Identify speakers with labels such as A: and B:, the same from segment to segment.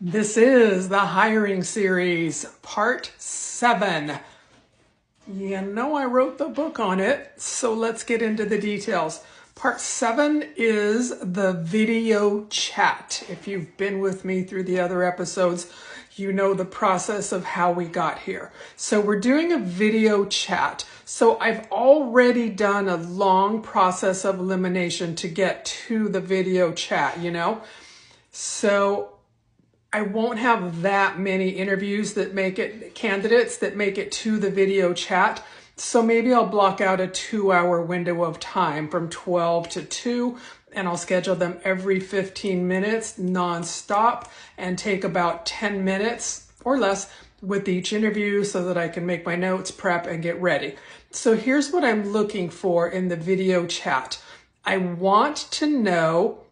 A: This is the hiring series, part 7. You know I wrote the book on it, so let's get into the details. Part 7 is the video chat. If you've been with me through the other episodes, you know the process of how we got here. So we're doing a video chat. So I've already done a long process of elimination to get to the video chat, So I won't have that many interviews that make it, candidates that make it to the video chat. So maybe I'll block out a 2-hour window of time from 12 to 2, and I'll schedule them every 15 minutes nonstop and take about 10 minutes or less with each interview so that I can make my notes, prep, and get ready. So here's what I'm looking for in the video chat. I want to know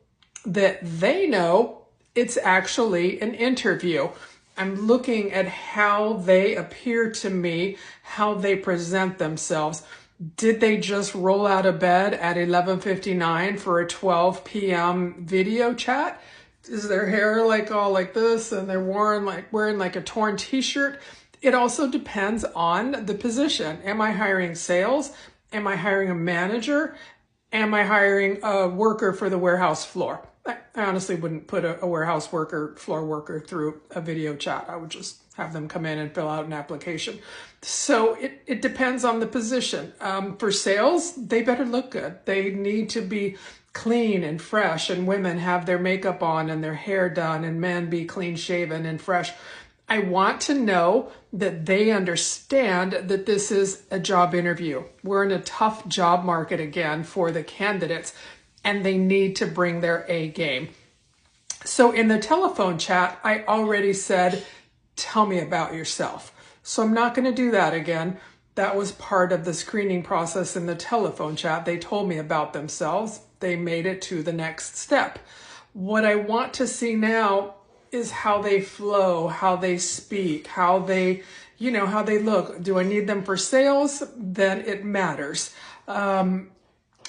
A: that they know it's actually an interview. I'm looking at how they appear to me, how they present themselves. Did they just roll out of bed at 11:59 for a 12 p.m. video chat? Is their hair all like this and they're wearing like a torn t-shirt? It also depends on the position. Am I hiring sales? Am I hiring a manager? Am I hiring a worker for the warehouse floor? I honestly wouldn't put a warehouse worker, floor worker through a video chat. I would just have them come in and fill out an application. So it depends on the position. For sales, they better look good. They need to be clean and fresh, and women have their makeup on and their hair done, and men be clean shaven and fresh. I want to know that they understand that this is a job interview. We're in a tough job market again for the candidates, and they need to bring their A game. So in the telephone chat, I already said, tell me about yourself. So I'm not going to do that again. That was part of the screening process in the telephone chat. They told me about themselves. They made it to the next step. What I want to see now is how they flow, how they speak, how they look. Do I need them for sales? Then it matters.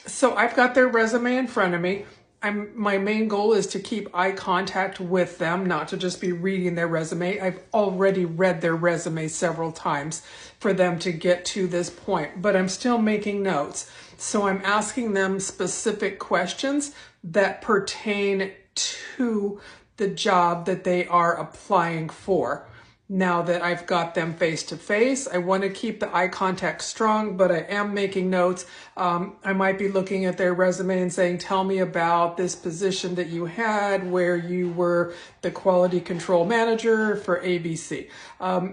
A: So I've got their resume in front of me. My main goal is to keep eye contact with them, not to just be reading their resume. I've already read their resume several times for them to get to this point, but I'm still making notes. So I'm asking them specific questions that pertain to the job that they are applying for. Now that I've got them face to face, I want to keep the eye contact strong, but I am making notes. I might be looking at their resume and saying, tell me about this position that you had where you were the quality control manager for ABC. But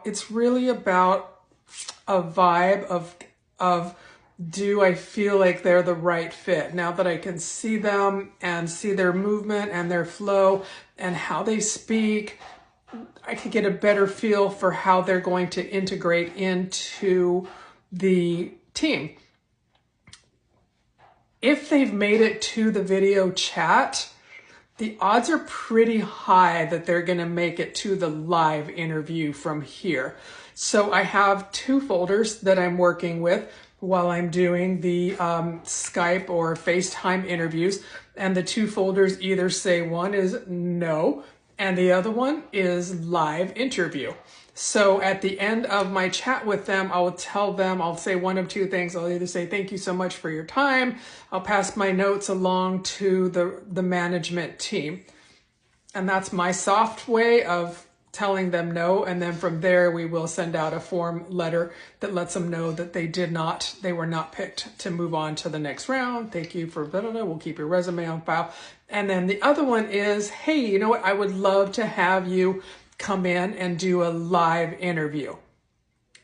A: it's really about a vibe of do I feel like they're the right fit? Now that I can see them and see their movement and their flow and how they speak, I can get a better feel for how they're going to integrate into the team. If they've made it to the video chat, the odds are pretty high that they're going to make it to the live interview from here. So I have 2 folders that I'm working with while I'm doing the Skype or FaceTime interviews. And the 2 folders either say, one is no, and the other one is live interview. So at the end of my chat with them, I'll say one of 2 things. I'll either say, thank you so much for your time. I'll pass my notes along to the management team. And that's my soft way of telling them no, and then from there we will send out a form letter that lets them know that they were not picked to move on to the next round. Thank you for blah, blah, blah. We'll keep your resume on file. And then the other one is, hey, you know what? I would love to have you come in and do a live interview.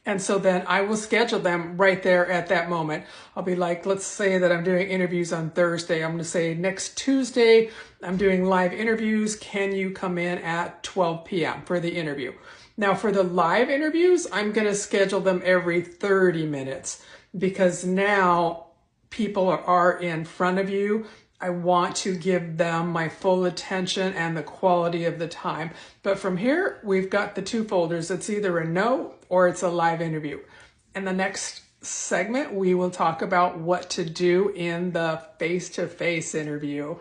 A: And so then I will schedule them right there at that moment. I'll be like, let's say that I'm doing interviews on Thursday. I'm going to say next Tuesday, I'm doing live interviews. Can you come in at 12 p.m. for the interview? Now for the live interviews, I'm going to schedule them every 30 minutes because now people are in front of you. I want to give them my full attention and the quality of the time. But from here, we've got the 2 folders. It's either a no or it's a live interview. In the next segment, we will talk about what to do in the face-to-face interview.